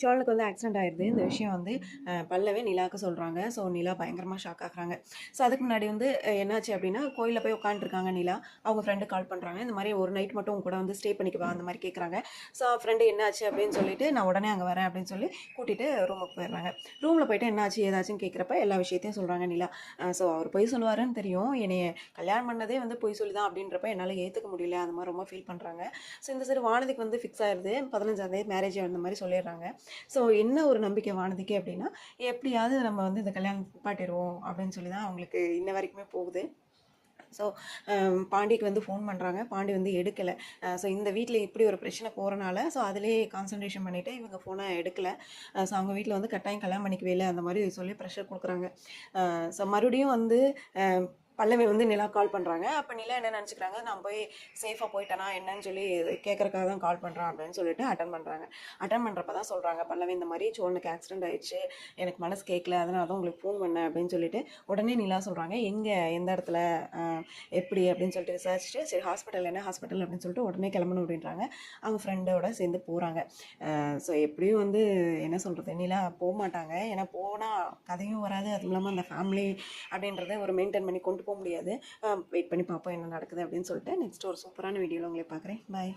சோழனுக்கு வந்து ஆக்சிடென்ட் ஆயிடுது. இந்த விஷயம் வந்து பல்லவி நிலாவுக்கு சொல்கிறாங்க. ஸோ நிலா பயங்கரமாக ஷாக் ஆகுறாங்க. ஸோ அதுக்கு முன்னாடி வந்து என்னாச்சு அப்படின்னா, கோயிலில் போய் உட்காந்துருக்காங்க நிலா. அவங்க ஃப்ரெண்டு கால் பண்ணுறாங்க. இந்த மாதிரி ஒரு நைட் மட்டும் உங்க கூட வந்து ஸ்டே பண்ணிக்குவா அந்த மாதிரி கேட்குறாங்க. ஸோ ஃப்ரெண்டு என்னாச்சு அப்படின்னு சொல்லிட்டு, நான் உடனே அங்கே வரேன் அப்படின்னு சொல்லி கூட்டிகிட்டு ரூமுக்கு போயிடுறாங்க. ரூமில் போயிட்டு என்னாச்சு ஏதாச்சுன்னு கேட்குறப்ப எல்லா விஷயத்தையும் சொல்கிறாங்க நிலா. ஸோ அவர் பொய் சொல்லுவாருன்னு தெரியும். என்னைய கல்யாணம் பண்ணதே வந்து பொய் சொல்லி தான் அப்படின்றப்ப என்னால் ஏற்றுக்க முடியல. அந்த மாதிரி ரொம்ப ஃபீல் பண்ணுறாங்க. ஸோ இந்த சைடு வானதிக்கு வந்து ஃபிக்ஸ் ஆயிடுது. 15ஆம் தேதி மேரேஜ் அந்த மாதிரி சொல்லிடுறாங்க. ஸோ என்ன ஒரு நம்பிக்கை வானதிக்கு அப்படின்னா, எப்படியாவது நம்ம வந்து இந்த கல்யாணம் நிப்பாட்டிடுவோம் அப்படின்னு சொல்லி தான் அவங்களுக்கு இன்ன வரைக்குமே போகுது. ஸோ பாண்டிக்கு வந்து ஃபோன் பண்ணுறாங்க. பாண்டி வந்து எடுக்கலை. ஸோ இந்த வீட்டில் இப்படி ஒரு பிரச்சனை போகிறனால ஸோ அதிலே கான்சன்ட்ரேஷன் பண்ணிவிட்டு இவங்க ஃபோனை எடுக்கலை. ஸோ அவங்க வீட்டில் வந்து கட்டாயம் கல்யாணம் பண்ணிக்கவே இல்லை அந்த மாதிரி சொல்லி ப்ரெஷர் கொடுக்குறாங்க. ஸோ மறுபடியும் வந்து பல்லவி வந்து நிலா கால் பண்ணுறாங்க. அப்போ நிலா என்ன நினச்சிக்கிறாங்க, நான் போய் சேஃபாக போயிட்டேனா என்னன்னு சொல்லி கேட்குறக்காக தான் கால் பண்ணுறான் அப்படின்னு சொல்லிட்டு அட்டன் பண்ணுறாங்க. அட்டன் பண்ணுறப்ப தான் சொல்கிறாங்க, பல்லவி இந்த மாதிரி சோழனுக்கு ஆக்சிடென்ட் ஆயிடுச்சு, எனக்கு மனசு கேட்கல, அதனால தான் உங்களுக்கு ஃபோன் பண்ணேன் அப்படின்னு சொல்லிட்டு உடனே நிலா சொல்கிறாங்க, எங்கே எந்த இடத்துல எப்படி அப்படின்னு சொல்லிட்டு விசாரிச்சுட்டு, சரி ஹாஸ்பிட்டல் என்ன ஹாஸ்பிட்டல் அப்படின்னு சொல்லிட்டு உடனே கிளம்பணும் அப்படின்றாங்க. அவங்க ஃப்ரெண்டோட சேர்ந்து போகிறாங்க. ஸோ எப்படியும் வந்து என்ன சொல்கிறது, நிலா போக மாட்டாங்க. ஏன்னா போனால் கதையும் வராது, அதுவும் இல்லாமல் அந்த ஃபேமிலி அப்படின்றத ஒரு மெயின்டைன் பண்ணி கொண்டு போக முடியாது. வெயிட் பண்ணி பார்ப்போம் என்ன நடக்குது அப்படின்னு சொல்லிட்டு நெக்ஸ்ட் ஒரு சூப்பரான வீடியோவில் உங்களை பார்க்குறேன். பாய்.